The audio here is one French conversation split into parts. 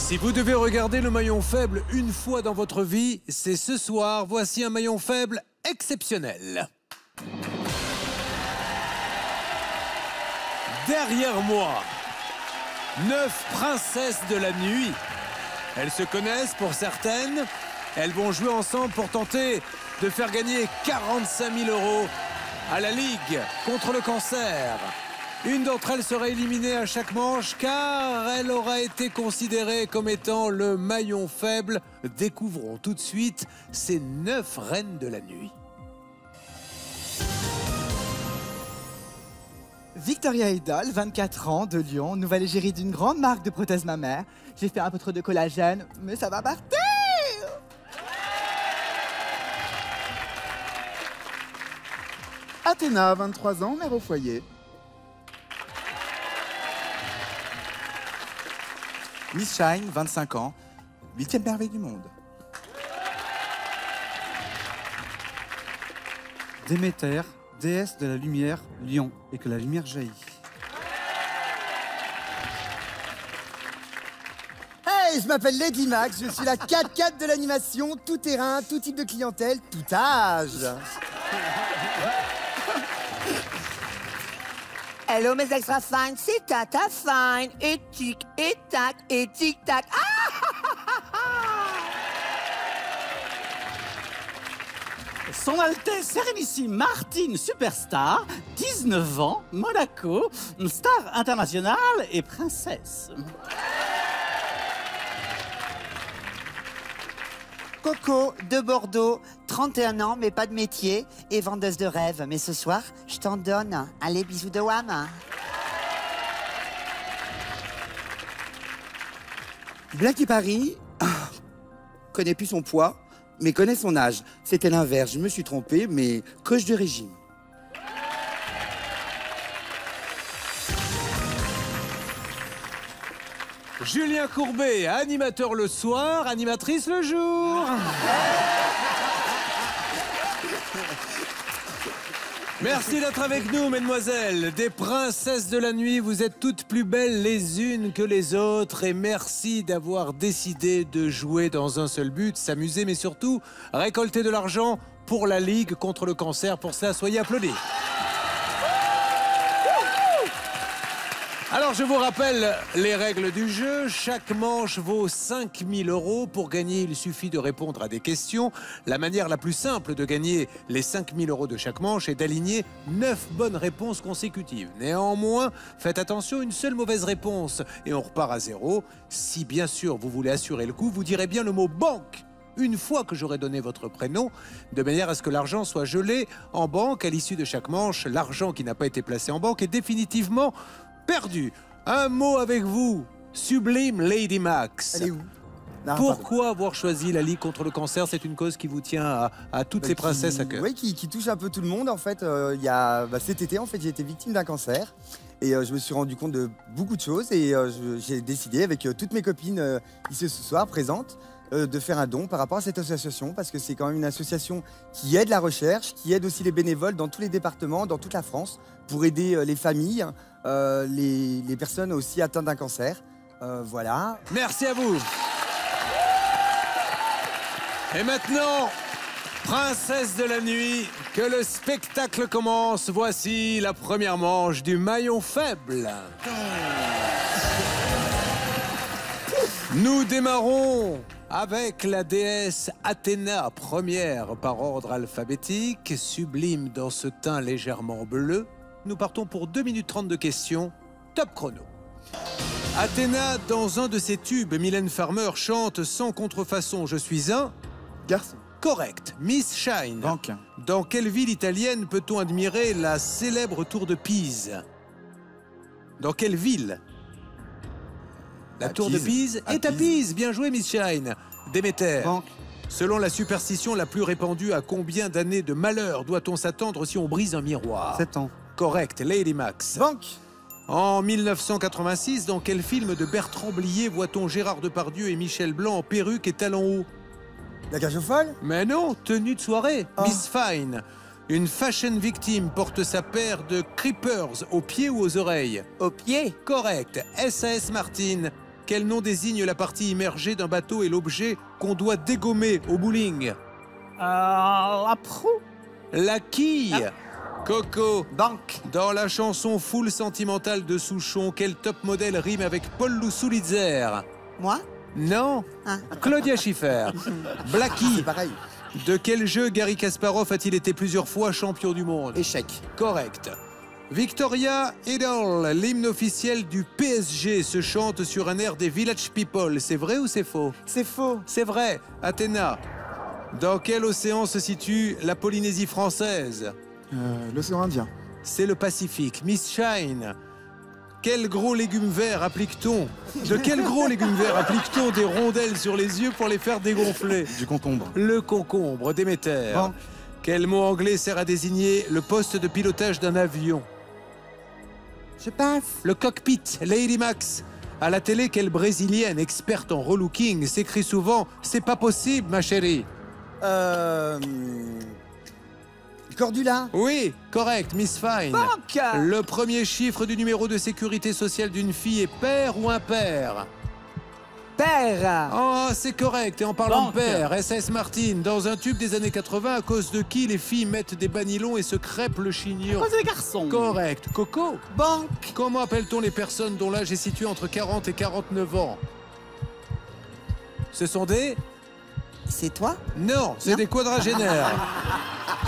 Si vous devez regarder le maillon faible une fois dans votre vie, c'est ce soir. Voici un maillon faible exceptionnel. Derrière moi, 9 princesses de la nuit. Elles se connaissent pour certaines. Elles vont jouer ensemble pour tenter de faire gagner 45 000 € à la Ligue contre le cancer. Une d'entre elles sera éliminée à chaque manche car elle aura été considérée comme étant le maillon faible. Découvrons tout de suite ces 9 reines de la nuit. Victoria Idol, 24 ans, de Lyon, nouvelle égérie d'une grande marque de prothèses mammaires. J'ai fait un peu trop de collagène, mais ça va partir! Athéna, 23 ans, mère au foyer. Miss Shine, 25 ans, 8e merveille du monde. Déméter, déesse de la lumière, lion, et que la lumière jaillit. Hey, je m'appelle Lady Max, je suis la 4x4 de l'animation, tout terrain, tout type de clientèle, tout âge. Hello mes extra fine, c'est Tata Fine. Et tic, et tac, et tic tac. Son Altesse Sérénissime Martine Superstar, 19 ans, Monaco, star internationale et princesse. Coco de Bordeaux, 31 ans mais pas de métier et vendeuse de rêves. Mais ce soir, je t'en donne. Allez, bisous de Wham. Blacky Paris connaît plus son poids, mais connaît son âge. C'était l'inverse, je me suis trompé, mais coach de régime. Julien Courbet, animateur le soir, animatrice le jour. Merci d'être avec nous, mesdemoiselles. Des princesses de la nuit, vous êtes toutes plus belles les unes que les autres. Et merci d'avoir décidé de jouer dans un seul but, s'amuser, mais surtout récolter de l'argent pour la Ligue contre le cancer. Pour cela, soyez applaudis. Alors, je vous rappelle les règles du jeu. Chaque manche vaut 5 000 €. Pour gagner, il suffit de répondre à des questions. La manière la plus simple de gagner les 5 000 € de chaque manche est d'aligner 9 bonnes réponses consécutives. Néanmoins, faites attention, une seule mauvaise réponse et on repart à 0. Si, bien sûr, vous voulez assurer le coup, vous direz bien le mot « banque » une fois que j'aurai donné votre prénom, de manière à ce que l'argent soit gelé en banque. À l'issue de chaque manche, l'argent qui n'a pas été placé en banque est définitivement perdu. Un mot avec vous, sublime Lady Max. Elle est où? Non, Pourquoi avoir choisi la Ligue contre le cancer? C'est une cause qui vous tient à toutes les princesses à cœur. Oui, qui touche un peu tout le monde. En fait, cet été, en fait, j'ai été victime d'un cancer. Et je me suis rendu compte de beaucoup de choses. Et j'ai décidé, avec toutes mes copines ici ce soir présentes, de faire un don par rapport à cette association. Parce que c'est quand même une association qui aide la recherche, qui aide aussi les bénévoles dans tous les départements, dans toute la France, pour aider les familles, les personnes aussi atteintes d'un cancer. Voilà. Merci à vous. Et maintenant, princesse de la nuit, que le spectacle commence. Voici la première manche du maillon faible. Nous démarrons avec la déesse Athéna, première par ordre alphabétique, sublime dans ce teint légèrement bleu. Nous partons pour 2 minutes 30 de questions. Top chrono. Athéna, dans un de ses tubes, Mylène Farmer chante sans contrefaçon « Je suis un » Garçon. correct. Miss Shine. Banque. Dans quelle ville italienne peut-on admirer la célèbre tour de Pise? Dans quelle ville? La tour de Pise est à Pise. Bien joué, Miss Shine. Déméter. Banque. Selon la superstition la plus répandue, à combien d'années de malheur doit-on s'attendre si on brise un miroir? 7 ans. Correct, Lady Max. Banque. En 1986, dans quel film de Bertrand Blier voit-on Gérard Depardieu et Michel Blanc en perruque et talons hauts? La cage aux folles? Mais non, tenue de soirée. Miss Fine. Une fashion victime porte sa paire de creepers aux pieds ou aux oreilles? Au pied. Correct. SAS Martin. Quel nom désigne la partie immergée d'un bateau et l'objet qu'on doit dégommer au bowling? La proue. La quille. Coco. Banque. Dans la chanson Foule sentimentale de Souchon, quel top modèle rime avec Paul Lousulitzer? Moi? Non. Ah. Claudia Schiffer. Blackie. C'est pareil. De quel jeu Garry Kasparov a-t-il été plusieurs fois champion du monde? Échec. Correct. Victoria Idol, l'hymne officiel du PSG, se chante sur un air des Village People. C'est vrai ou c'est faux? C'est faux. C'est vrai. Athéna. Dans quel océan se situe la Polynésie française? L'océan Indien. C'est le Pacifique. Miss Shine. Quel gros légume vert applique-t-on? De quel gros légume vert applique-t-on des rondelles sur les yeux pour les faire dégonfler? Du concombre. Le concombre, Déméter. Bon. Quel mot anglais sert à désigner le poste de pilotage d'un avion? Je passe. Le cockpit, Lady Max. À la télé, quelle brésilienne experte en relooking s'écrit souvent « C'est pas possible, ma chérie ». Cordula. Oui, correct, Miss Fine. Banque. Le premier chiffre du numéro de sécurité sociale d'une fille est père ou impair? Père. Oh, c'est correct. Et en parlant Banque. de père, SS Martin, dans un tube des années 80, à cause de qui les filles mettent des banilons et se crêpent le chignon? C'est des garçons. Correct. Coco. Banque. Comment appelle-t-on les personnes dont l'âge est situé entre 40 et 49 ans? Ce sont des... C'est toi? Non, c'est Non. des quadragénaires.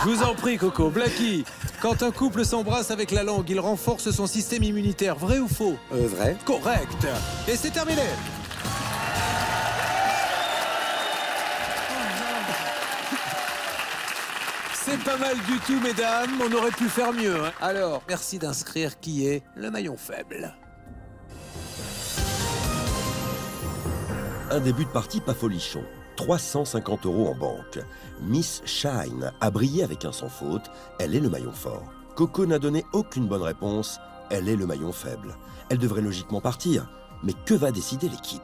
Je vous en prie, Coco. Blackie, quand un couple s'embrasse avec la langue, il renforce son système immunitaire. Vrai ou faux? Vrai. Correct. Et c'est terminé. C'est pas mal du tout, mesdames. On aurait pu faire mieux. Hein. Alors, merci d'inscrire qui est le maillon faible. Un début de partie pas folichon. 350 € en banque. Miss Shine a brillé avec un sans faute. Elle est le maillon fort. Coco n'a donné aucune bonne réponse. Elle est le maillon faible. Elle devrait logiquement partir. Mais que va décider l'équipe?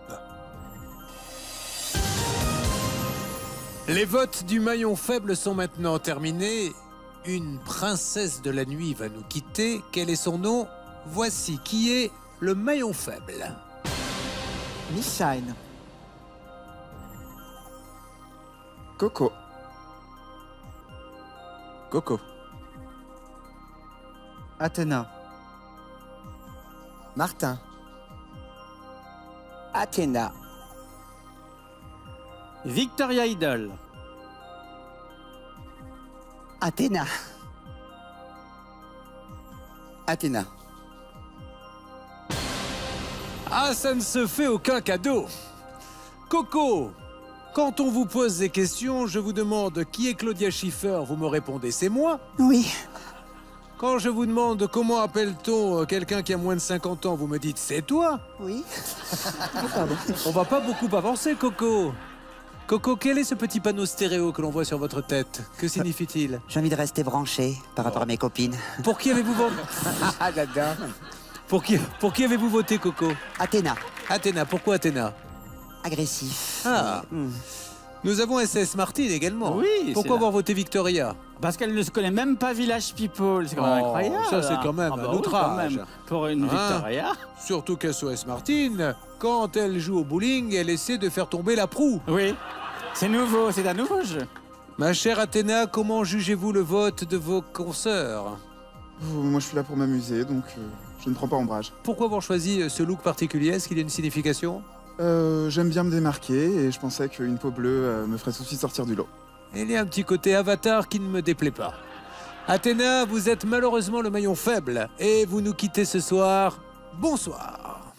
Les votes du maillon faible sont maintenant terminés. Une princesse de la nuit va nous quitter. Quel est son nom? Voici qui est le maillon faible. Miss Shine. Coco. Coco. Athéna. Martin. Athéna. Victoria Idol. Athéna. Athéna. Ah, ça ne se fait aucun cadeau. Coco, quand on vous pose des questions, je vous demande qui est Claudia Schiffer, vous me répondez c'est moi. Oui. Quand je vous demande comment appelle-t-on quelqu'un qui a moins de 50 ans, vous me dites c'est toi. Oui. On va pas beaucoup avancer, Coco. Coco, quel est ce petit panneau stéréo que l'on voit sur votre tête? Que signifie-t-il? J'ai envie de rester branché par rapport à mes copines. Pour qui avez-vous voté? Ah, j'adore. Pour qui avez-vous voté, Coco? Athéna. Athéna, pourquoi Athéna? Agressif. Ah. Nous avons SS Martin également. Oui, c'est Pourquoi là. avoir voté Victoria? Parce qu'elle ne se connaît même pas Village People. C'est quand même Oh, incroyable. ça, c'est quand même Ah bah un oui, outrage. quand même. Pour une Hein? Victoria. Surtout qu'SOS Martin, quand elle joue au bowling, elle essaie de faire tomber la proue. Oui. C'est nouveau, c'est un nouveau jeu. Ma chère Athéna, comment jugez-vous le vote de vos consoeurs? Moi, je suis là pour m'amuser, donc je ne prends pas ombrage. Pourquoi avoir choisi ce look particulier? Est-ce qu'il y a une signification? J'aime bien me démarquer et je pensais qu'une peau bleue me ferait souci de sortir du lot. Il y a un petit côté avatar qui ne me déplaît pas. Athéna, vous êtes malheureusement le maillon faible et vous nous quittez ce soir. Bonsoir.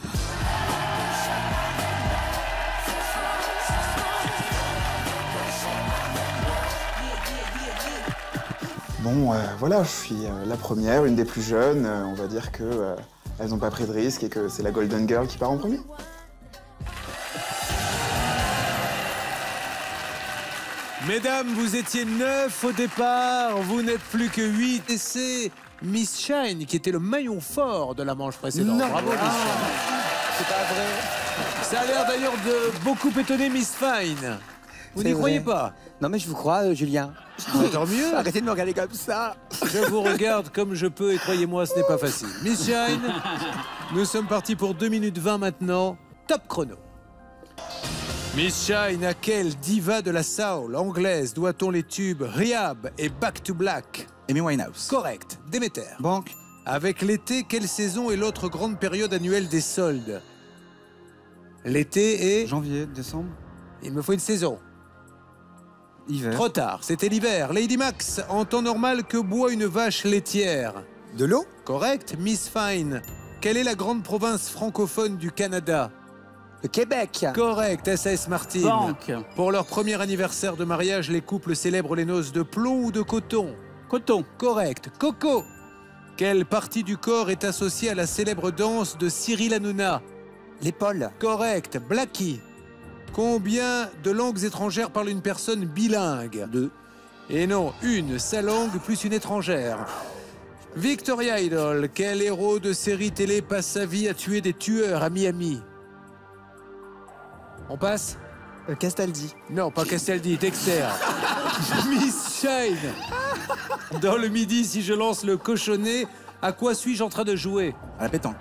Bon, voilà, je suis la première, une des plus jeunes. On va dire que elles n'ont pas pris de risque et que c'est la Golden Girl qui part en premier. Mesdames, vous étiez 9 au départ, vous n'êtes plus que 8 et c'est Miss Shine qui était le maillon fort de la manche précédente. Bravo Miss Shine. C'est pas vrai. Ça a l'air d'ailleurs de beaucoup étonner Miss Fine. Vous C'est n'y croyez vrai. pas? Non, mais je vous crois, Julien. Tant mieux. Arrêtez de me regarder comme ça. Je vous regarde comme je peux et croyez-moi, ce n'est pas facile. Miss Shine, nous sommes partis pour 2 minutes 20 maintenant. Top chrono. Miss Shine, à quelle diva de la soul anglaise doit-on les tubes Rehab et Back to Black? Amy Winehouse. Correct. Déméter. Banque. Avec l'été, quelle saison est l'autre grande période annuelle des soldes? L'été est... Janvier, décembre. Il me faut une saison. Hiver. Trop tard, c'était l'hiver. Lady Max, en temps normal, que boit une vache laitière? De l'eau? Correct. Miss Fine, quelle est la grande province francophone du Canada? Le Québec. Correct. SAS Martin. Banque. Pour leur premier anniversaire de mariage, les couples célèbrent les noces de plomb ou de coton? Coton. Correct. Coco. Quelle partie du corps est associée à la célèbre danse de Cyril Hanouna? L'épaule. Correct. Blackie. Combien de langues étrangères parle une personne bilingue? 2. Et non, une, sa langue plus une étrangère. Victoria Idol, quel héros de série télé passe sa vie à tuer des tueurs à Miami? On passe? Castaldi. Non, pas Castaldi, Dexter. Miss Shine. Dans le midi, si je lance le cochonnet, à quoi suis-je en train de jouer? À la pétanque.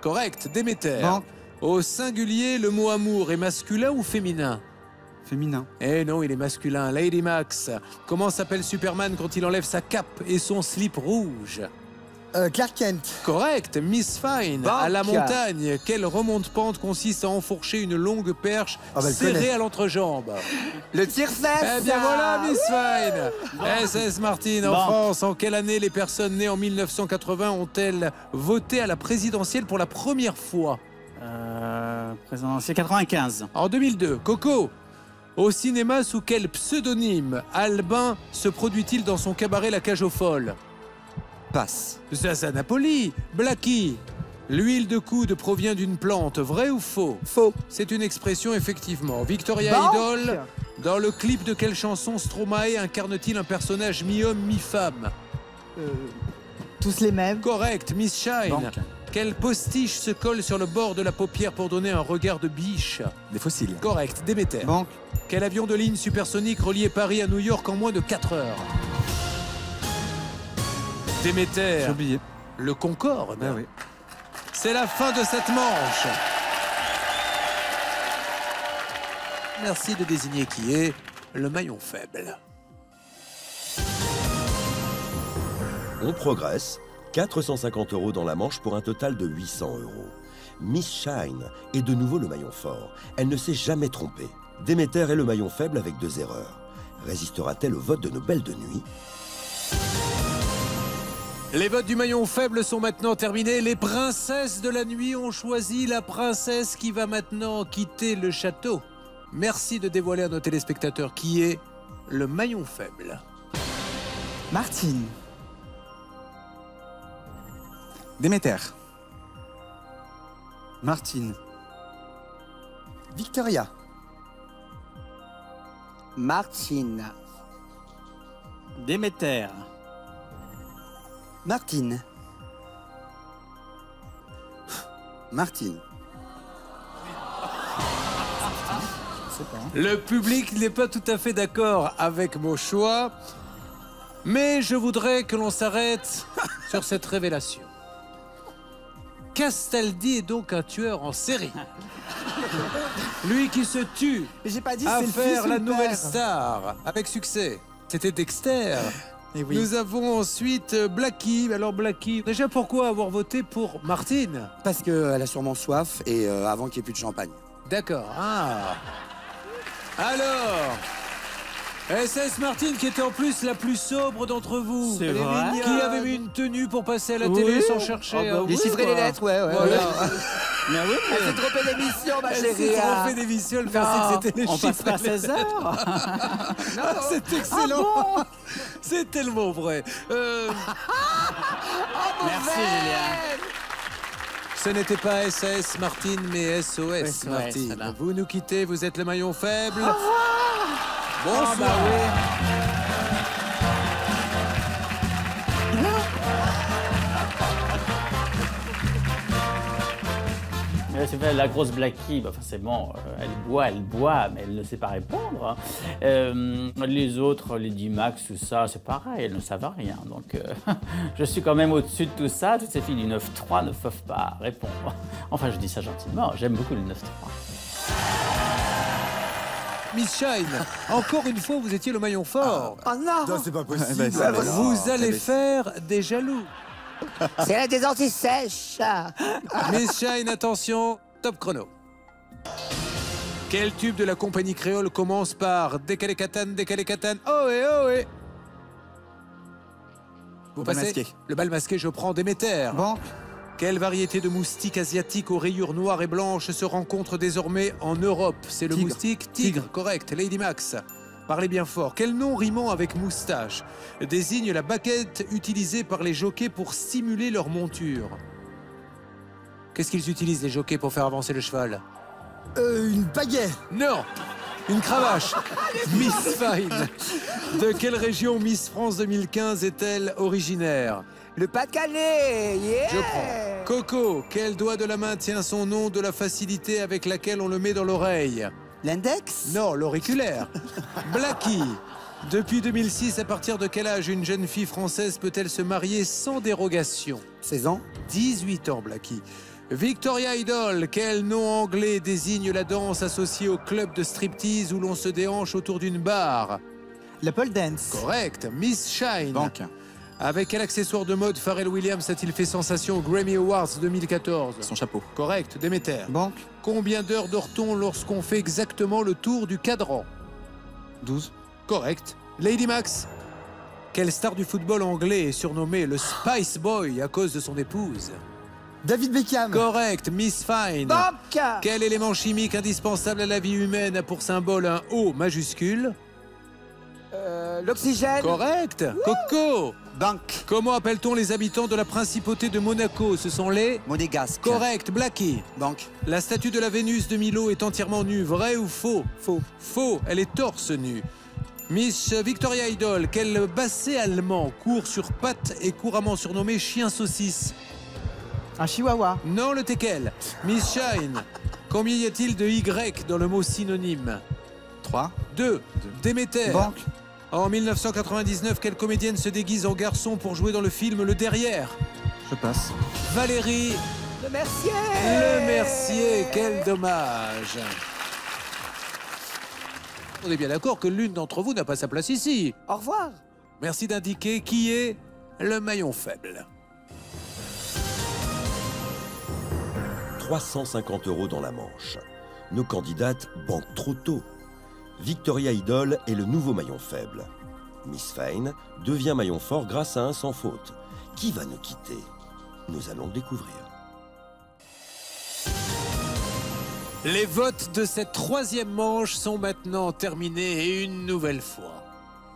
Correct, Déméter. Banque. Au singulier, le mot amour est masculin ou féminin? Féminin. Eh non, il est masculin. Lady Max. Comment s'appelle Superman quand il enlève sa cape et son slip rouge? Clark Kent. Correct. Miss Fine. Banque. À la montagne, quelle remonte-pente consiste à enfourcher une longue perche Ah bah, le serrée connaît. à l'entrejambe? Le tire-fesse. Eh bien voilà, Miss Fine. SS Martin, en Banque. France, en quelle année les personnes nées en 1980 ont-elles voté à la présidentielle pour la première fois? Présidentielle 95. En 2002. Coco. Au cinéma, sous quel pseudonyme Albin se produit-il dans son cabaret La Cage aux Folles? Passe. Zaza Napoli. Blackie. L'huile de coude provient d'une plante, vrai ou faux? Faux. C'est une expression, effectivement. Victoria Banque. Idol. Dans le clip de quelle chanson Stromae incarne-t-il un personnage mi-homme, mi-femme? Tous les mêmes. Correct. Miss Shine. Banque. Quel postiche se colle sur le bord de la paupière pour donner un regard de biche? Des fossiles. Correct. Déméter. Banque. Quel avion de ligne supersonique reliait Paris à New York en moins de 4 heures? Déméter. J'ai oublié. Le Concorde. Ben oui. C'est la fin de cette manche. Merci de désigner qui est le maillon faible. On progresse. 450 € dans la manche pour un total de 800 €. Miss Shine est de nouveau le maillon fort. Elle ne s'est jamais trompée. Déméter est le maillon faible avec 2 erreurs. Résistera-t-elle au vote de nos belles de nuit? Les votes du maillon faible sont maintenant terminés. Les princesses de la nuit ont choisi la princesse qui va maintenant quitter le château. Merci de dévoiler à nos téléspectateurs qui est le maillon faible. Martine. Déméter. Martine. Victoria. Martine. Déméter. Martine. Martine. Le public n'est pas tout à fait d'accord avec mon choix, mais je voudrais que l'on s'arrête sur cette révélation. Castaldi est donc un tueur en série. Lui qui se tue J'ai pas dit à c'est le fils faire ou la le nouvelle père. star avec succès. C'était Dexter. Eh oui. Nous avons ensuite Blackie. Alors Blackie, déjà pourquoi avoir voté pour Martine? Parce qu'elle a sûrement soif et avant qu'il n'y ait plus de champagne. D'accord. Ah. Alors, SS Martine qui était en plus la plus sobre d'entre vous. C'est Elle est vrai. mignonne. Qui avait mis une tenue pour passer à la Oui. télé sans chercher. Ah bah oui, Déchiffrer quoi. les lettres, ouais. Voilà. Mais oui, Elle s'est trompée d'émission, ma Elle s'est chérie. trompée d'émission, elle pensait que c'était les on chiffres. passe pas 16 heures. C'est excellent. C'est tellement vrai. Merci Julien. Ce n'était pas SAS Martine, mais SOS, SOS, Martine. voilà. Vous nous quittez, vous êtes le maillon faible. Bonsoir. Ah bah C'est fait la grosse Blackie, bah forcément, elle boit, mais elle ne sait pas répondre. Les autres, les D-Max, tout ça, c'est pareil, elles ne savent rien. Donc, je suis quand même au-dessus de tout ça. Toutes ces filles du 9-3 ne peuvent pas répondre. Enfin, je dis ça gentiment, j'aime beaucoup le 9-3. Miss Shine, encore une fois, vous étiez le maillon fort. Oh non, Non, c'est pas possible. ben, c'est- alors. Vous allez faire des jaloux. c'est la des anti-sèches. Miss Shine, attention, top chrono. Quel tube de la compagnie créole commence par décalé catane, ohé, ohé. Vous Le bal passez masqué. Le bal masqué, je prends Déméter. Banque. Quelle variété de moustique asiatique aux rayures noires et blanches se rencontre désormais en Europe? C'est le Tigre. moustique tigre, correct. Lady Max, parlez bien fort. Quel nom rimant avec moustache désigne la baguette utilisée par les jockeys pour stimuler leur monture? Qu'est-ce qu'ils utilisent, les jockeys, pour faire avancer le cheval? Une baguette. Non, une cravache. Miss Fine. De quelle région Miss France 2015 est-elle originaire? Le Pas-de-Calais, yeah. Je prends. Coco, quel doigt de la main tient son nom de la facilité avec laquelle on le met dans l'oreille? L'index? Non, l'auriculaire. Blackie. Depuis 2006, à partir de quel âge une jeune fille française peut-elle se marier sans dérogation? 16 ans. 18 ans, Blackie. Victoria Idol, quel nom anglais désigne la danse associée au club de striptease où l'on se déhanche autour d'une barre? Le pole dance. Correct. Miss Shine. Banque. Avec quel accessoire de mode Pharrell Williams a-t-il fait sensation aux Grammy Awards 2014? Son chapeau. Correct. Déméter. Banque. Combien d'heures dort-on lorsqu'on fait exactement le tour du cadran? 12. Correct. Lady Max. Quelle star du football anglais est surnommé le Spice Boy à cause de son épouse? David Beckham. Correct. Miss Fine. Banque. Quel élément chimique indispensable à la vie humaine a pour symbole un O majuscule? L'oxygène. Correct. Coco. Banque. Comment appelle-t-on les habitants de la principauté de Monaco? Ce sont les... Monégasque. Correct. Blackie. Banque. La statue de la Vénus de Milo est entièrement nue, vrai ou faux? Faux. Faux, elle est torse nue. Miss Victoria Idol, quel basset allemand court sur pattes et couramment surnommé chien saucisse? Un chihuahua. Non, le teckel. Miss Shine, combien y a-t-il de Y dans le mot synonyme? 3. 2. Déméter. Banque. En 1999, quelle comédienne se déguise en garçon pour jouer dans le film Le Derrière? Je passe. Valérie Le Mercier. Le Mercier, quel dommage. On est bien d'accord que l'une d'entre vous n'a pas sa place ici. Au revoir. Merci d'indiquer qui est le maillon faible. 350 € dans la manche. Nos candidates banquent trop tôt. Victoria Idol est le nouveau maillon faible. Miss Fine devient maillon fort grâce à un sans faute. Qui va nous quitter? Nous allons le découvrir. Les votes de cette troisième manche sont maintenant terminés et une nouvelle fois,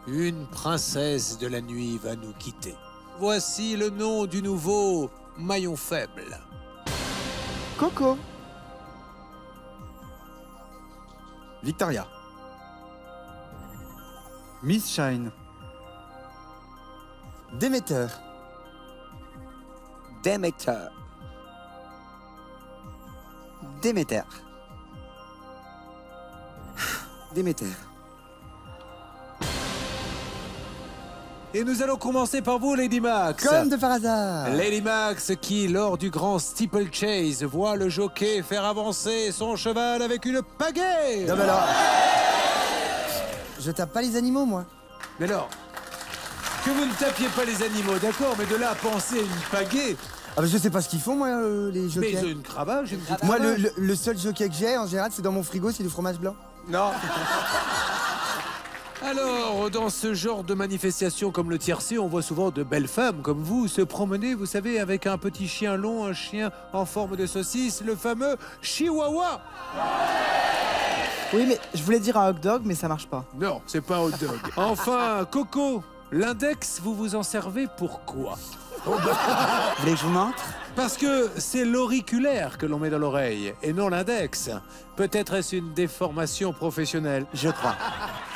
une princesse de la nuit va nous quitter. Voici le nom du nouveau maillon faible. Coco. Victoria. Miss Shine. Déméter. Déméter. Déméter. Déméter. Et nous allons commencer par vous, Lady Max. Comme de par hasard. Lady Max qui, lors du grand steeplechase, voit le jockey faire avancer son cheval avec une pagaie. Non mais alors... Je tape pas les animaux, moi. Mais alors, que vous ne tapiez pas les animaux, d'accord, mais de là à penser à une pagaie. Ah bah je sais pas ce qu'ils font, moi, les Mais jockeys. ils ont une cravache, une petite Moi, cravache. le seul jockey que j'ai, en général, c'est dans mon frigo, c'est du fromage blanc. Non. Alors, dans ce genre de manifestation comme le tiercé, on voit souvent de belles femmes comme vous se promener, vous savez, avec un petit chien long, un chien en forme de saucisse, le fameux chihuahua. Oui, mais je voulais dire un hot dog, mais ça marche pas. Non, c'est pas un hot dog. Enfin, Coco, l'index, vous vous en servez pour quoi? Vous voulez que je vous montre? Parce que c'est l'auriculaire que l'on met dans l'oreille, et non l'index. Peut-être est-ce une déformation professionnelle. Je crois.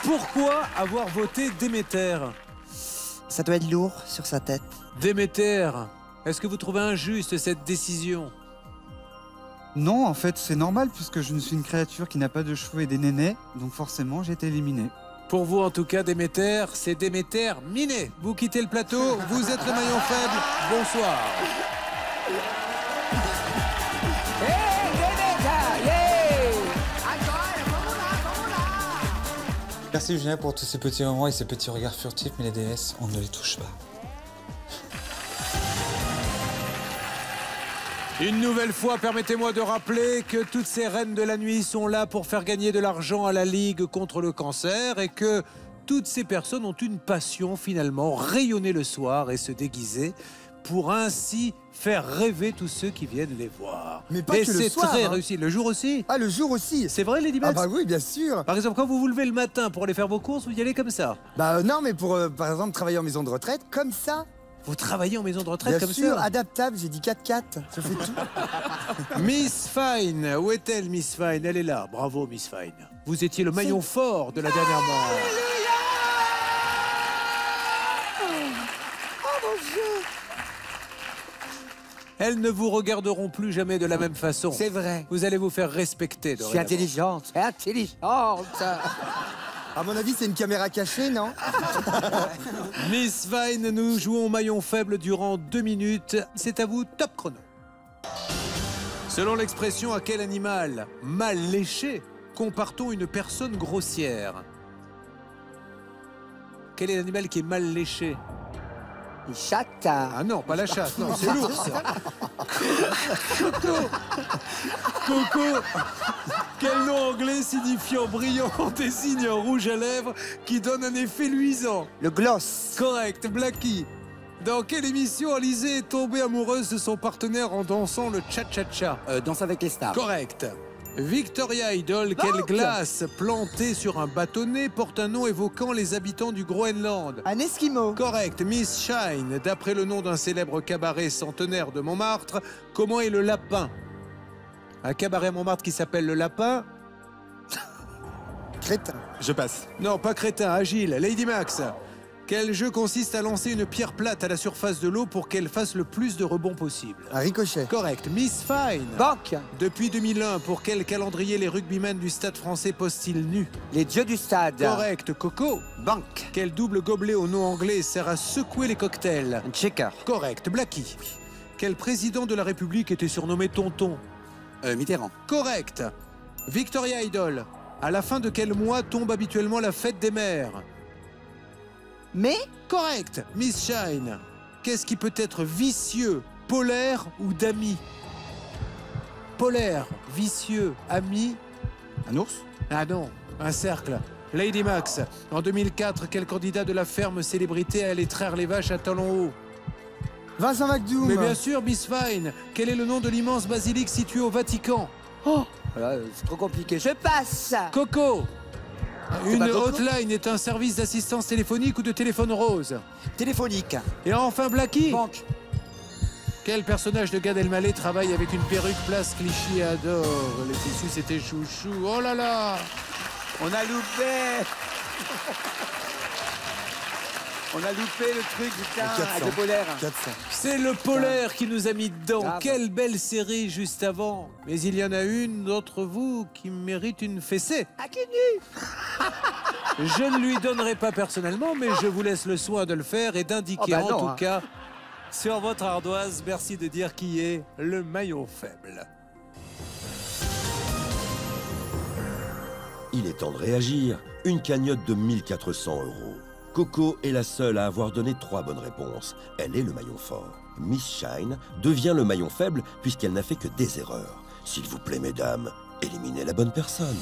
Pourquoi avoir voté Déméter? Ça doit être lourd sur sa tête. Déméter, est-ce que vous trouvez injuste cette décision? Non, en fait, c'est normal puisque je ne suis une créature qui n'a pas de cheveux et des nénés, donc forcément, j'ai été éliminé. Pour vous, en tout cas, Déméter, c'est Déméter miné. Vous quittez le plateau, vous êtes le maillon faible. Bonsoir. Merci Julien pour tous ces petits moments et ces petits regards furtifs, mais les déesses, on ne les touche pas. Une nouvelle fois, permettez-moi de rappeler que toutes ces reines de la nuit sont là pour faire gagner de l'argent à la Ligue contre le cancer et que toutes ces personnes ont une passion finalement, rayonner le soir et se déguiser pour ainsi faire rêver tous ceux qui viennent les voir. Mais pas et que le c'est soir, très hein. réussi. Le jour aussi. Ah, le jour aussi. C'est vrai, Lady Ah Max? bah oui, bien sûr. Par exemple, quand vous vous levez le matin pour aller faire vos courses, vous y allez comme ça? Bah non, mais pour, par exemple, travailler en maison de retraite, comme ça. Vous travaillez en maison de retraite Bien comme sûr, ça? adaptable, j'ai dit 4x4, ça fait tout. Miss Fine, où est-elle, Miss Fine? Elle est là. Bravo, Miss Fine. Vous étiez le maillon fort de la dernière manche. Oh mon Dieu! Elles ne vous regarderont plus jamais de la même façon. C'est vrai. Vous allez vous faire respecter. Je suis intelligente, c'est intelligente. À mon avis, c'est une caméra cachée, non? Miss Vine, nous jouons maillon faible durant 2 minutes. C'est à vous, top chrono. Selon l'expression, à quel animal mal léché compare-t-on une personne grossière? Quel est l'animal qui est mal léché? Une chatte. Ah non, pas la chatte, non, c'est l'ours. Coco. Quel nom anglais signifiant brillant désigne un rouge à lèvres qui donne un effet luisant? Le gloss. Correct, Blackie. Dans quelle émission Alizée est tombée amoureuse de son partenaire en dansant le cha-cha-cha? Danse avec les stars. Correct. Victoria Idol, quelle glace plantée sur un bâtonnet porte un nom évoquant les habitants du Groenland? Un esquimau. Correct. Miss Shine, d'après le nom d'un célèbre cabaret centenaire de Montmartre, comment est le lapin? Un cabaret à Montmartre qui s'appelle le Lapin? Crétin. Je passe. Non, pas crétin, agile. Lady Max. Quel jeu consiste à lancer une pierre plate à la surface de l'eau pour qu'elle fasse le plus de rebonds possible? Un ricochet. Correct. Miss Fine. Banque. Depuis 2001, pour quel calendrier les rugbymen du Stade français posent-ils nus? Les dieux du stade. Correct. Coco. Banque. Quel double gobelet au nom anglais sert à secouer les cocktails? Un checker. Correct. Blackie. Quel président de la République était surnommé Tonton? Mitterrand. Correct. Victoria Idol. À la fin de quel mois tombe habituellement la fête des mères? Mais Correct. Miss Shine. Qu'est-ce qui peut être vicieux, polaire ou d'ami? Polaire, vicieux, ami. Un ours? Ah non, un cercle. Lady Max. En 2004, quel candidat de la ferme célébrité a allé traire les vaches à talons hauts? Vincent McDoom. Mais bien sûr, Miss Fine. Quel est le nom de l'immense basilique situé au Vatican? Oh, voilà, c'est trop compliqué. Je passe. Coco. Une pas Coco hotline est un service d'assistance téléphonique ou de téléphone rose? Téléphonique. Et enfin, Blackie. Banque. Quel personnage de Gad Elmaleh travaille avec une perruque place Clichy et adore? Les tissus, c'était chouchou. Oh là là! On a loupé. On a loupé le truc, putain, 400. de polaire. 400. C'est le polaire qui nous a mis dedans. Grave. Quelle belle série juste avant. Mais il y en a une d'entre vous qui mérite une fessée. Ah, qui nu. Je ne lui donnerai pas personnellement, mais je vous laisse le soin de le faire et d'indiquer Oh bah en non, tout hein. cas sur votre ardoise. Merci de dire qui est le maillon faible. Il est temps de réagir. Une cagnotte de 1 400 €. Coco est la seule à avoir donné 3 bonnes réponses. Elle est le maillon fort. Miss Shine devient le maillon faible puisqu'elle n'a fait que des erreurs. S'il vous plaît, mesdames, éliminez la bonne personne.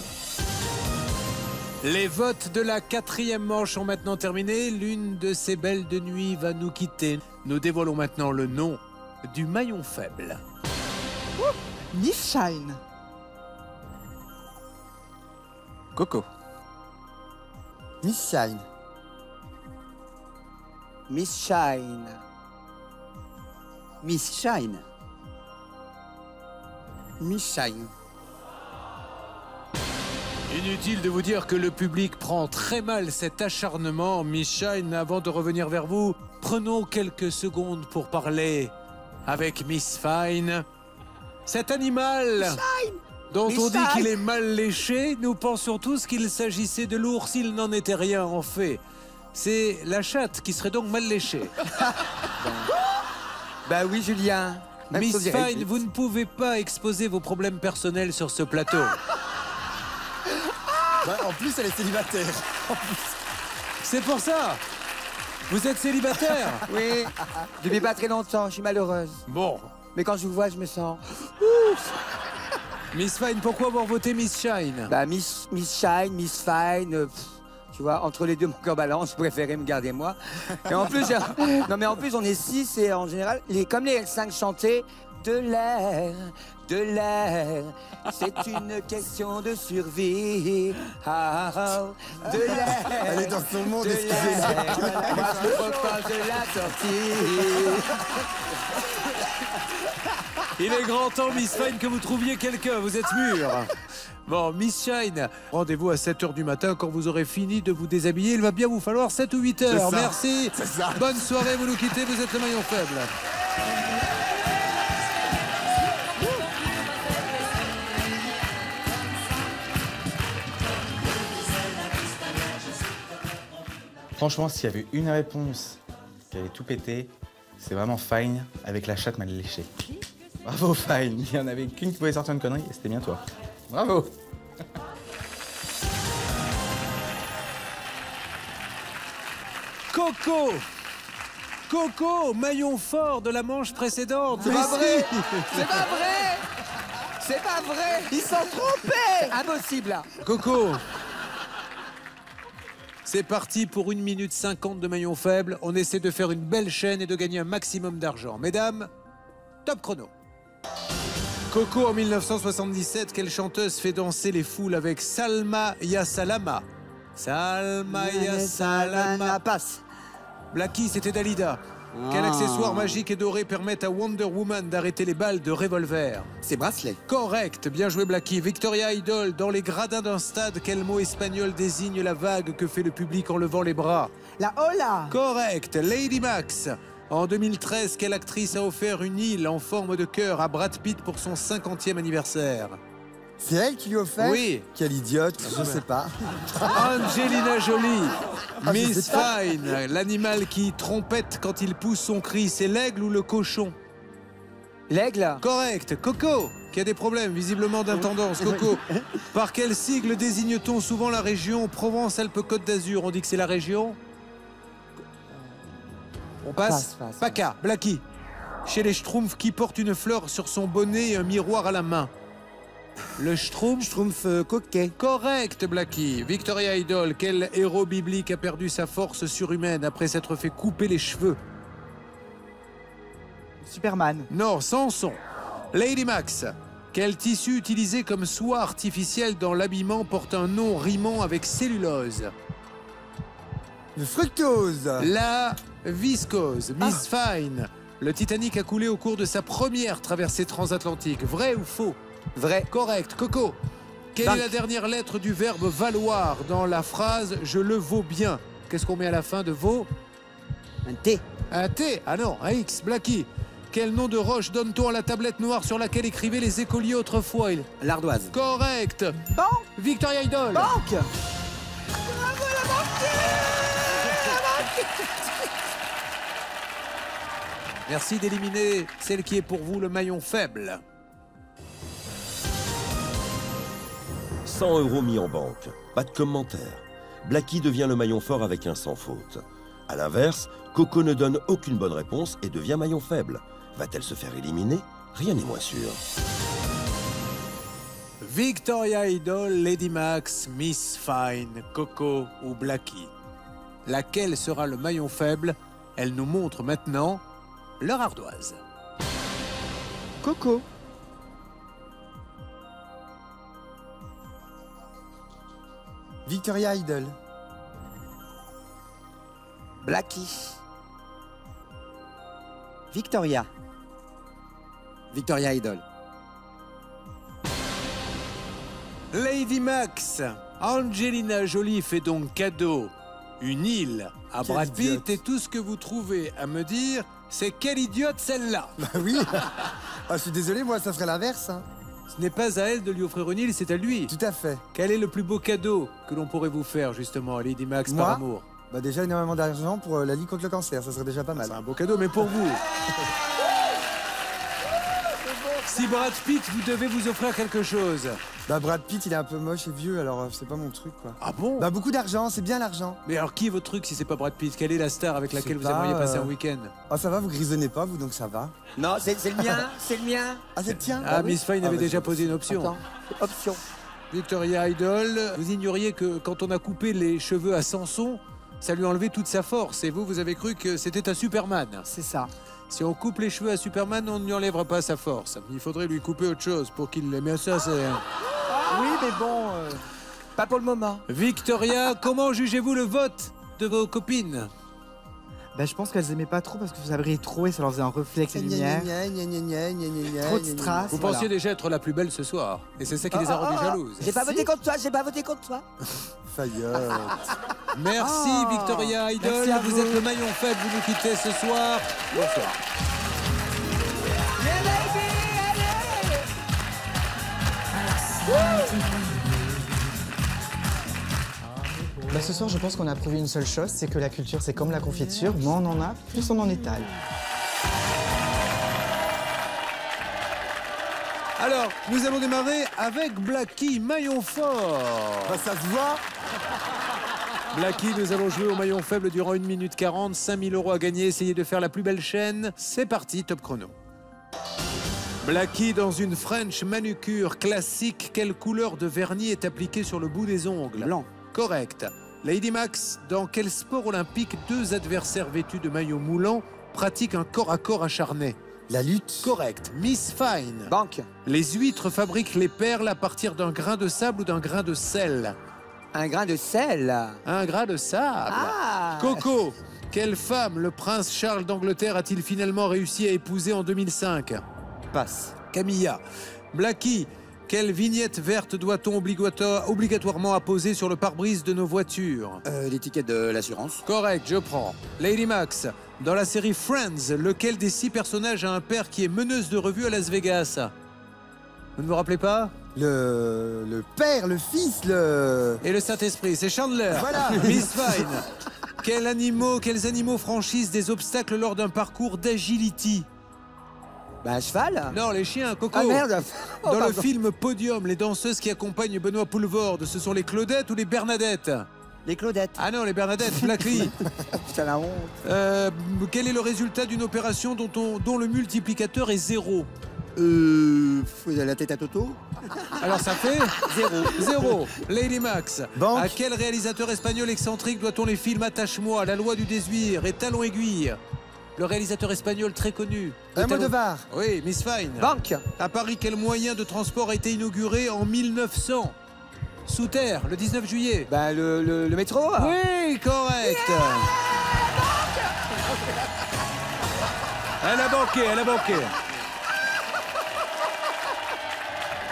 Les votes de la 4e manche ont maintenant terminé. L'une de ces belles de nuit va nous quitter. Nous dévoilons maintenant le nom du maillon faible. Miss Shine. Coco. Miss Shine. Miss Shine. Miss Shine. Miss Shine. Inutile de vous dire que le public prend très mal cet acharnement. Miss Shine, avant de revenir vers vous, prenons quelques secondes pour parler avec Miss Fine. Cet animal dont Miss on dit Shine. qu'il est mal léché, nous pensons tous qu'il s'agissait de l'ours, il n'en était rien en fait. C'est la chatte qui serait donc mal léchée. Bah oui, Julien. Même Miss chose dirait Fine, vite. vous ne pouvez pas exposer vos problèmes personnels sur ce plateau. Ouais, en plus, elle est célibataire. C'est pour ça. Vous êtes célibataire? Oui, depuis pas très longtemps, je suis malheureuse. Bon. Mais quand je vous vois, je me sens... Miss Fine, pourquoi avoir voté Miss Shine? Bah, Miss Shine, Miss Fine, tu vois, entre les deux, mon cœur balance, je préférais me garder moi. Et en plus, non mais en plus, on est 6 et en général, comme les L5 chantaient, de l'air, c'est une question de survie. Ah, ah, de l'air. Elle est dans son monde, de excusez-la. l'air. Moi, je me propose de la sortie. Il est grand temps, Miss Fine, que vous trouviez quelqu'un. Vous êtes mûr. Bon, Miss Shine, rendez-vous à 7 h du matin quand vous aurez fini de vous déshabiller. Il va bien vous falloir 7 ou 8 heures. C'est ça. Merci. C'est ça. Bonne soirée, vous nous quittez, vous êtes le maillon faible. Franchement, s'il y avait une réponse qui avait tout pété, c'est vraiment Fine avec la chatte mal léchée. Bravo Fine, il n'y en avait qu'une qui pouvait sortir une connerie et c'était bien toi. Bravo. Coco. Coco, maillon fort de la manche précédente. C'est pas vrai. C'est pas vrai. C'est pas vrai. Ils sont trompés. Impossible. Coco. C'est parti pour 1 minute 50 de maillon faible. On essaie de faire une belle chaîne et de gagner un maximum d'argent. Mesdames, top chrono. Coco, en 1977, quelle chanteuse fait danser les foules avec Salma Ya Salama? Salma Ya Salama. Passe. Blackie, c'était Dalida. Quel accessoire magique et doré permet à Wonder Woman d'arrêter les balles de revolver? C'est bracelet. Correct, bien joué Blackie. Victoria Idol, dans les gradins d'un stade, quel mot espagnol désigne la vague que fait le public en levant les bras? La hola. Correct, Lady Max. En 2013, quelle actrice a offert une île en forme de cœur à Brad Pitt pour son 50e anniversaire? C'est elle qui lui a offert? Oui. Quelle idiote, je sais pas. Angelina Jolie. Ah, je Miss sais pas. Fine, l'animal qui trompette quand il pousse son cri, c'est l'aigle ou le cochon? L'aigle? Correct. Coco, qui a des problèmes visiblement d'intendance. Coco, par quel sigle désigne-t-on souvent la région Provence-Alpes-Côte d'Azur? On dit que c'est la région? On passe. Passe. PACA, Blackie. Chez les Schtroumpfs, qui porte une fleur sur son bonnet et un miroir à la main? Le Schtroumpf. Schtroumpf coquet. Correct, Blackie. Victoria Idol, quel héros biblique a perdu sa force surhumaine après s'être fait couper les cheveux? Superman. Non, Samson. Lady Max, quel tissu utilisé comme soie artificielle dans l'habillement porte un nom rimant avec cellulose? Le fructose. La viscose. Miss Fine, le Titanic a coulé au cours de sa première traversée transatlantique. Vrai ou faux? Vrai. Correct. Coco, quelle est la dernière lettre du verbe valoir dans la phrase « je le vaux bien » Qu'est-ce qu'on met à la fin de vaut? Un T. Un T? Ah non, un X. Blackie, quel nom de roche donne-t-on à la tablette noire sur laquelle écrivaient les écoliers autrefois? L'ardoise. Correct. Banque. Victoria Idol. Banque. Merci d'éliminer celle qui est pour vous le maillon faible. 100 € mis en banque. Pas de commentaire. Blackie devient le maillon fort avec un sans faute. A l'inverse, Coco ne donne aucune bonne réponse et devient maillon faible. Va-t-elle se faire éliminer? Rien n'est moins sûr. Victoria Idol, Lady Max, Miss Fine, Coco ou Blackie. Laquelle sera le maillon faible? Elle nous montre maintenant leur ardoise. Coco. Victoria Idol. Blackie. Victoria. Victoria Idol. Lady Max, Angelina Jolie fait donc cadeau une île à Quelle Brad Pitt idiote. et tout ce que vous trouvez à me dire, c'est quelle idiote celle-là? Bah oui. Ah, je suis désolé, moi, ça serait l'inverse. Hein. Ce n'est pas à elle de lui offrir une île, c'est à lui. Tout à fait. Quel est le plus beau cadeau que l'on pourrait vous faire, justement, Lady Max, Moi par amour? Bah déjà énormément d'argent pour la Ligue contre le cancer, ça serait déjà pas mal. C'est un beau cadeau, mais pour vous. Si Brad Pitt, vous devez vous offrir quelque chose. Bah Brad Pitt, il est un peu moche et vieux, alors c'est pas mon truc, quoi. Ah bon? Bah beaucoup d'argent, c'est bien l'argent. Mais alors qui est votre truc si c'est pas Brad Pitt? Quelle est la star avec laquelle vous pas, aimeriez passer un week-end? Ah ça va, vous grisonnez pas, vous, donc ça va. Non, c'est le mien, c'est le mien. Ah c'est le tien? Ah, Miss Fine avait bah, déjà posé une option. Attends, option. Victoria Idol, vous ignoriez que quand on a coupé les cheveux à Samson, ça lui enlevait toute sa force. Et vous, vous avez cru que c'était un Superman. C'est ça. Si on coupe les cheveux à Superman, on ne lui enlèvera pas sa force. Il faudrait lui couper autre chose pour qu'il l'aime. Mais ça, c'est... Oui, mais bon, pas pour le moment. Victoria, comment jugez-vous le vote de vos copines? Bah, je pense qu'elles aimaient pas trop parce que ça brillait trop et ça leur faisait un reflet avec les lumières. Trop de strass. Vous voilà. pensiez déjà être la plus belle ce soir. Et c'est ça qui les a rendues jalouses. J'ai pas voté contre toi, j'ai pas voté contre toi. Faillotte. Merci Victoria Idol. Merci à vous vous. êtes le maillon faible, vous nous quittez ce soir. Bonsoir. Bah ce soir, je pense qu'on a prouvé une seule chose, c'est que la culture, c'est comme la confiture. Moins on en a, plus on en étale. Alors, nous allons démarrer avec Blacky, maillon fort. Bah ça se voit. Blacky, nous allons jouer au maillon faible durant 1 minute 40, 5000 € à gagner. Essayez de faire la plus belle chaîne. C'est parti, top chrono. Blacky, dans une French manucure classique, quelle couleur de vernis est appliquée sur le bout des ongles? Blanc. Correct. Lady Max, dans quel sport olympique 2 adversaires vêtus de maillots moulants pratiquent un corps à corps acharné? La lutte. Correct. Miss Fine. Banque. Les huîtres fabriquent les perles à partir d'un grain de sable ou d'un grain de sel? Un grain de sel. Un grain de sable. Ah. Coco, quelle femme le prince Charles d'Angleterre a-t-il finalement réussi à épouser en 2005? Passe. Camilla. Blacky, quelle vignette verte doit-on obligatoirement apposer sur le pare-brise de nos voitures? L'étiquette de l'assurance. Correct, je prends. Lady Max, dans la série Friends, lequel des 6 personnages a un père qui est meneuse de revue à Las Vegas? Vous ne vous rappelez pas? Le père, le fils, le... Et le Saint-Esprit, c'est Chandler. Voilà. Miss Fine. Quels animaux franchissent des obstacles lors d'un parcours d'agility? Bah, un cheval. Non, les chiens, Coco. Ah merde. Oh, Dans le pardon. film Podium, les danseuses qui accompagnent Benoît Poulvorde, ce sont les Claudettes ou les Bernadettes? Les Claudettes. Ah non, les Bernadettes, Blacky. Putain, la honte. Quel est le résultat d'une opération dont le multiplicateur est 0? La tête à Toto. Alors ça fait 0. Lady Max. Banque. À quel réalisateur espagnol excentrique doit-on les films Attache-moi, La loi du désuir et Talon aiguille? Le réalisateur espagnol très connu. Almodovar. Oui, Miss Fine. Banque. À Paris, quel moyen de transport a été inauguré en 1900? Sous terre, le 19 juillet. Bah, le métro. Oui, correct. Elle a banqué.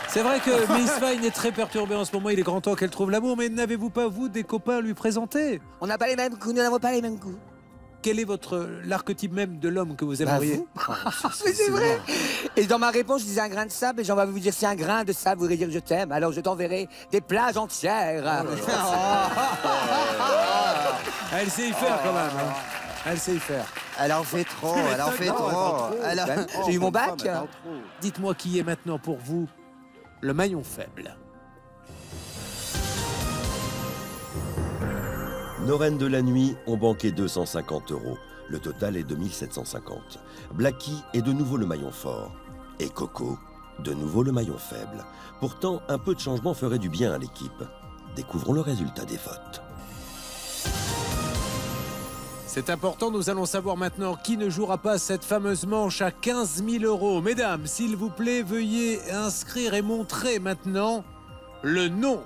C'est vrai que Miss Fine est très perturbée en ce moment. Il est grand temps qu'elle trouve l'amour. Mais n'avez-vous pas, vous, des copains à lui présenter? On n'a pas les mêmes goûts, nous n'avons pas les mêmes goûts. Quel est l'archétype même de l'homme que vous aimeriez? Mais c'est vrai. Et dans ma réponse, je disais un grain de sable et j'en vais vous dire si un grain de sable voudrait dire je t'aime. Alors je t'enverrai des plages entières. Elle sait y faire quand même. Hein. Elle sait y faire. Elle en fait trop, elle en fait trop. J'ai eu mon bac. Dites-moi qui est maintenant pour vous le maillon faible. Nos reines de la nuit ont banqué 250 €. Le total est de 1750. Blacky est de nouveau le maillon fort. Et Coco, de nouveau le maillon faible. Pourtant, un peu de changement ferait du bien à l'équipe. Découvrons le résultat des votes. C'est important, nous allons savoir maintenant qui ne jouera pas cette fameuse manche à 15 000 €. Mesdames, s'il vous plaît, veuillez inscrire et montrer maintenant le nom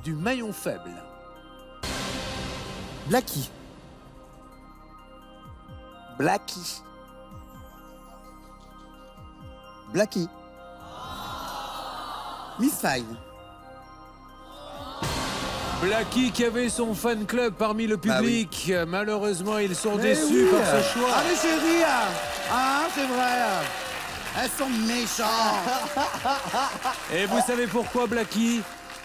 du maillon faible. Blacky. Blacky. Blacky. Miss Fine. Blacky qui avait son fan club parmi le Bah oui. public. Malheureusement, ils sont déçus par ce choix. Ah mais chérie, c'est vrai. Elles sont méchantes. Et vous savez pourquoi, Blacky?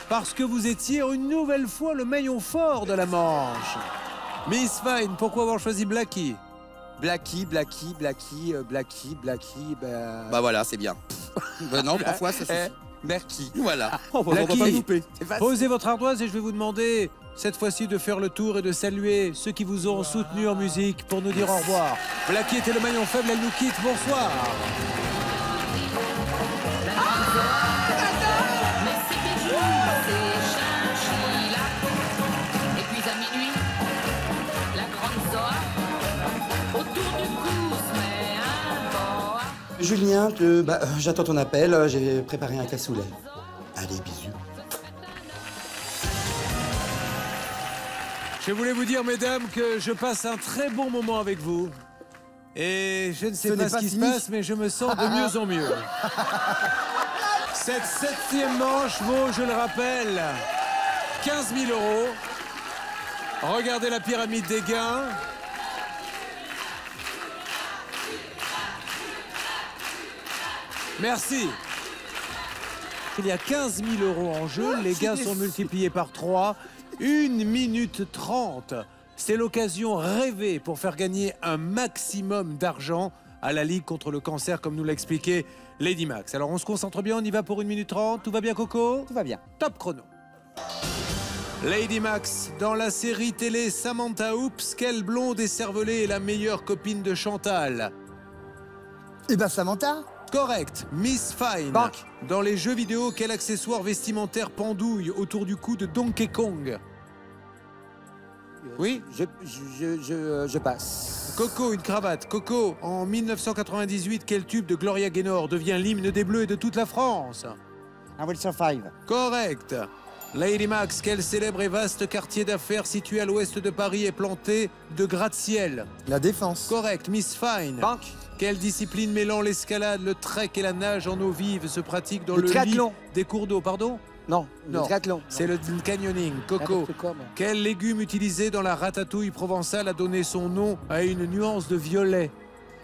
Parce que vous étiez une nouvelle fois le maillon fort de la manche. Miss Fine, pourquoi avoir choisi Blacky? Blacky. Bah Voilà, c'est bien. Non, parfois ça suffit. Merci. Voilà. On va pas louper. Posez votre ardoise et je vais vous demander cette fois-ci de faire le tour et de saluer ceux qui vous ont soutenu en musique pour nous dire au revoir. Blacky était le maillon faible, elle nous quitte. Bonsoir. Et puis à minuit, la grande Zoa, autour du cou se met un boa. Julien, j'attends ton appel, j'ai préparé un cassoulet. Allez, bisous. Je voulais vous dire, mesdames, que je passe un très bon moment avec vous. Et je ne sais pas ce qui se passe, mais je me sens de mieux en mieux. Cette 7e manche vaut, je le rappelle, 15 000 €. Regardez la pyramide des gains. Merci. Il y a 15 000 € en jeu. Les gains sont multipliés par 3. 1 minute 30. C'est l'occasion rêvée pour faire gagner un maximum d'argent à la Ligue contre le cancer, comme nous l'a expliqué Lady Max. Alors on se concentre bien, on y va pour 1 minute 30. Tout va bien, Coco? Tout va bien. Top chrono. Lady Max, dans la série télé Samantha Oops, quelle blonde écervelée est la meilleure copine de Chantal? Eh ben Samantha. Correct. Miss Fine. Banque. Dans les jeux vidéo, quel accessoire vestimentaire pendouille autour du cou de Donkey Kong? Oui. Je passe. Coco, une cravate. Coco, en 1998, quel tube de Gloria Gaynor devient l'hymne des Bleus et de toute la France? I will survive. Correct. Lady Max, quel célèbre et vaste quartier d'affaires situé à l'ouest de Paris est planté de gratte-ciel? La Défense. Correct. Miss Fine. Banque. Quelle discipline mêlant l'escalade, le trek et la nage en eau vive se pratique dans Le le lit triathlon. des cours d'eau? Pardon? Non, le triathlon. C'est le canyoning. Coco, N'importe quoi, moi. quel légume utilisé dans la ratatouille provençale a donné son nom à une nuance de violet?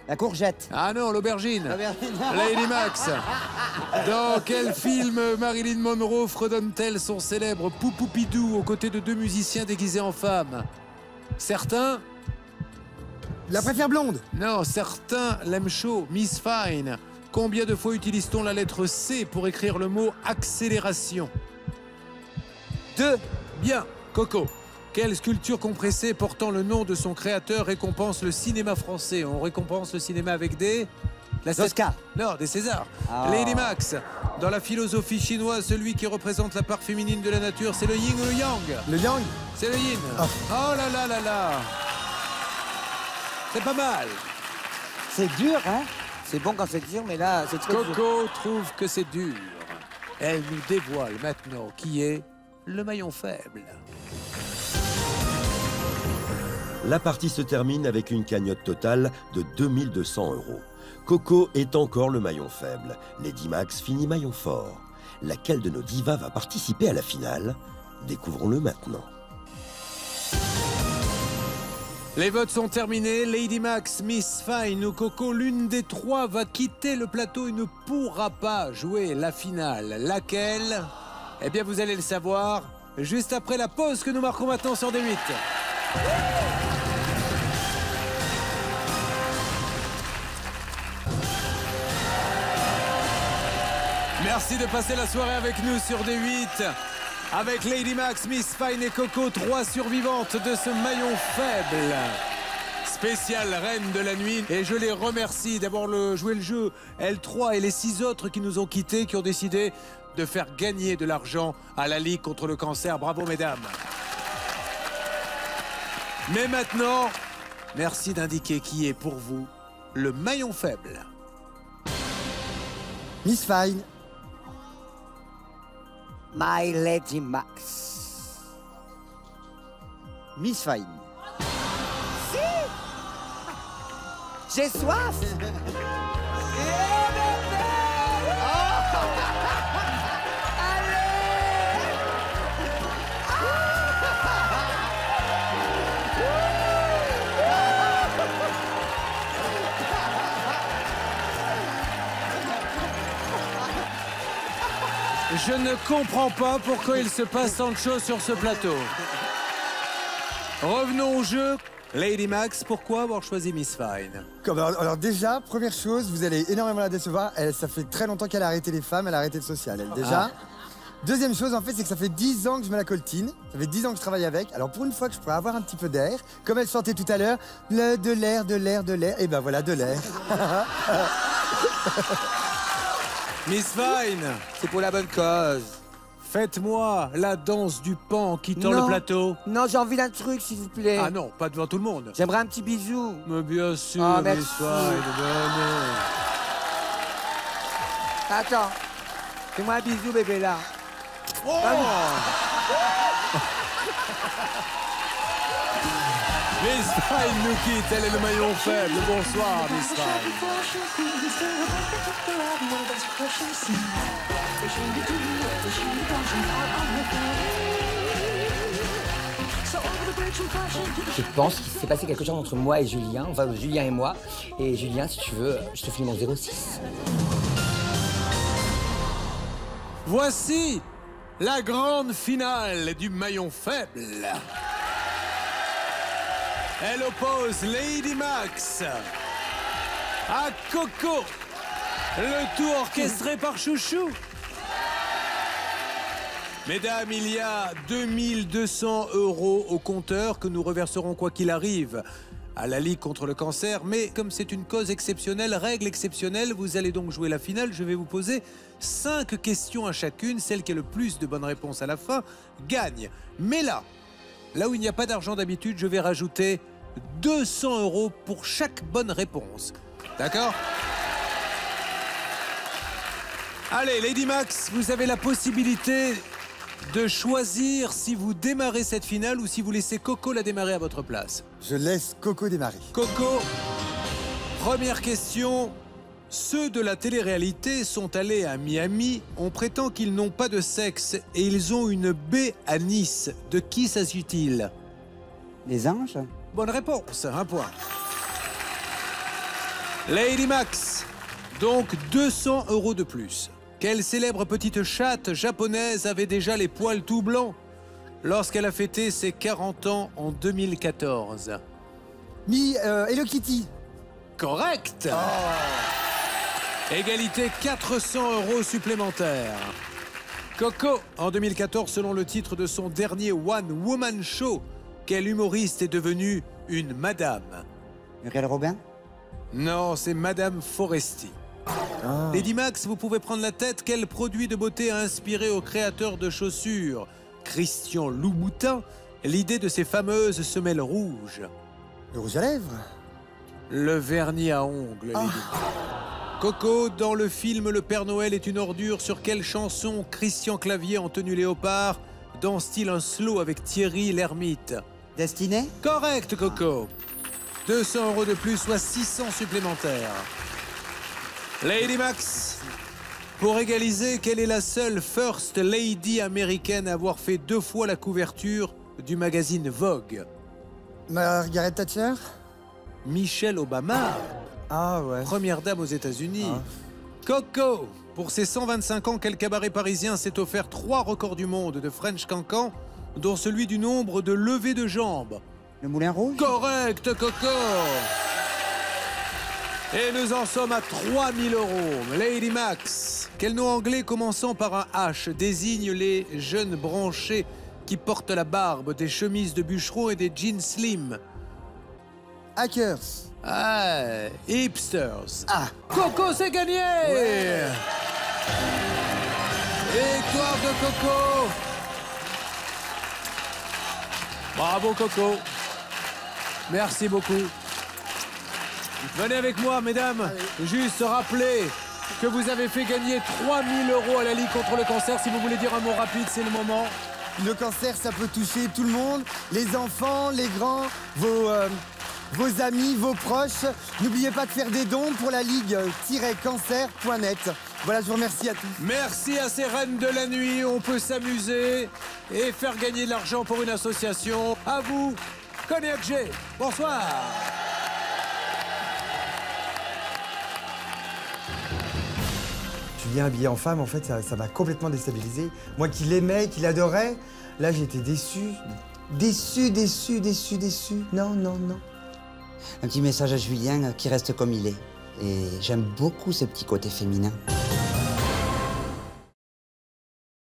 La courgette. Ah non, l'aubergine. Lady Max. Dans quel film Marilyn Monroe fredonne-t-elle son célèbre Poupoupidou aux côtés de 2 musiciens déguisés en femmes? Certains... La préfère blonde. Non, certains l'aiment chaud. Miss Fine. Combien de fois utilise-t-on la lettre C pour écrire le mot accélération? 2. Bien. Coco. Quelle sculpture compressée portant le nom de son créateur récompense le cinéma français? On récompense le cinéma avec des... Oscars. Non, des Césars. Ah. Lady Max. Dans la philosophie chinoise, celui qui représente la part féminine de la nature, c'est le yin ou le yang? Le yang. C'est le yin. Oh là là là là. C'est pas mal. C'est dur, hein? C'est bon quand c'est dur, mais là, c'est trop dur. Coco trouve que c'est dur. Elle nous dévoile maintenant qui est le maillon faible. La partie se termine avec une cagnotte totale de 2 200 €. Coco est encore le maillon faible. Lady Max finit maillon fort. Laquelle de nos divas va participer à la finale? Découvrons-le maintenant. Les votes sont terminés. Lady Max, Miss Fine ou Coco, l'une des 3 va quitter le plateau et ne pourra pas jouer la finale. Laquelle? Eh bien, vous allez le savoir juste après la pause que nous marquons maintenant sur D8. Merci de passer la soirée avec nous sur D8. Avec Lady Max, Miss Fine et Coco, 3 survivantes de ce maillon faible. Spécial reine de la nuit. Et je les remercie d'avoir joué le jeu. Elles 3 et les 6 autres qui nous ont quittés, qui ont décidé de faire gagner de l'argent à la Ligue contre le cancer. Bravo, mesdames. Mais maintenant, merci d'indiquer qui est pour vous le maillon faible. Miss Fine. My Lady Max. Miss Fine. Si. J'ai soif. Je ne comprends pas pourquoi il se passe tant de choses sur ce plateau. Revenons au jeu. Lady Max, pourquoi avoir choisi Miss Fine? Alors déjà, première chose, vous allez énormément la décevoir. Ça fait très longtemps qu'elle a arrêté les femmes, elle a arrêté le social, elle, déjà. Deuxième chose, en fait, c'est que ça fait 10 ans que je me la coltine. Ça fait 10 ans que je travaille avec. Alors pour une fois que je pourrais avoir un petit peu d'air, comme elle chantait tout à l'heure, de l'air, et ben voilà, de l'air. Miss Fine, C'est pour la bonne cause. faites-moi la danse du pan en quittant Non. le plateau. Non, j'ai envie d'un truc, s'il vous plaît. Ah non, pas devant tout le monde. J'aimerais un petit bisou. Mais bien sûr, Ah, Miss merci. Fine, venez. Attends. Fais-moi un bisou, bébé, là. Oh Miss Fine nous quitte, elle est le maillon faible. Bonsoir, Miss Fine. Je pense qu'il s'est passé quelque chose entre moi et Julien, enfin Julien et moi. Et Julien, si tu veux, je te file mon 06. Voici la grande finale du maillon faible. Elle oppose Lady Max à Coco. Le tout orchestré par Chouchou. Mesdames, il y a 2200 € au compteur que nous reverserons quoi qu'il arrive à la Ligue contre le cancer. Mais comme c'est une cause exceptionnelle, règle exceptionnelle, vous allez donc jouer la finale. Je vais vous poser 5 questions à chacune. Celle qui a le plus de bonnes réponses à la fin gagne. Mais là où il n'y a pas d'argent d'habitude, je vais rajouter 200 € pour chaque bonne réponse. D'accord ? Allez, Lady Max, vous avez la possibilité de choisir si vous démarrez cette finale ou si vous laissez Coco la démarrer à votre place. Je laisse Coco démarrer. Coco, première question. Ceux de la télé-réalité sont allés à Miami. On prétend qu'ils n'ont pas de sexe et ils ont une baie à Nice. De qui s'agit-il? Les anges? Bonne réponse, un point. Lady Max, donc 200 € de plus. Quelle célèbre petite chatte japonaise avait déjà les poils tout blancs lorsqu'elle a fêté ses 40 ans en 2014? Hello Kitty. Correct. Égalité, 400 € supplémentaires. Coco, en 2014, selon le titre de son dernier One Woman Show, quel humoriste est devenu une madame? Muriel Robin? Non, c'est Madame Foresti. Lady Max, vous pouvez prendre la tête. Quel produit de beauté a inspiré au créateur de chaussures Christian Louboutin l'idée de ces fameuses semelles rouges? Le rouge à lèvres? Le vernis à ongles, Lady Max. Coco, dans le film Le Père Noël est une ordure, sur quelle chanson Christian Clavier en tenue léopard danse-t-il un slow avec Thierry Lhermitte? Destinée? Correct, Coco. 200 € de plus, soit 600 supplémentaires. Lady Max, pour égaliser, quelle est la seule First Lady américaine à avoir fait 2 fois la couverture du magazine Vogue? Margaret Thatcher? Michelle Obama. Ah ouais. Première dame aux États-Unis. Coco, pour ses 125 ans, quel cabaret parisien s'est offert 3 records du monde de French Cancan, dont celui du nombre de levées de jambes? Le Moulin Rouge? Correct, Coco. Et nous en sommes à 3000 €. Lady Max, quel nom anglais commençant par un H désigne les jeunes branchés qui portent la barbe, des chemises de bûcheron et des jeans slim? Hackers. Ah, hipsters. Ah, Coco, c'est gagné. Victoire de Coco. Bravo, Coco. Merci beaucoup. Venez avec moi, mesdames. Juste rappeler que vous avez fait gagner 3000 € à la Ligue contre le cancer. Si vous voulez dire un mot rapide, c'est le moment. Le cancer, ça peut toucher tout le monde, les enfants, les grands, vos amis, vos proches. N'oubliez pas de faire des dons pour la ligue-cancer.net. Voilà, je vous remercie à tous. Merci à ces reines de la nuit. On peut s'amuser et faire gagner de l'argent pour une association. À vous, Cognac G. Bonsoir. Julien habillé en femme, en fait, ça m'a complètement déstabilisé. Moi qui l'aimais, qui l'adorais, là j'étais déçu. Déçu. Non. Un petit message à Julien qui reste comme il est. Et j'aime beaucoup ce petit côté féminin.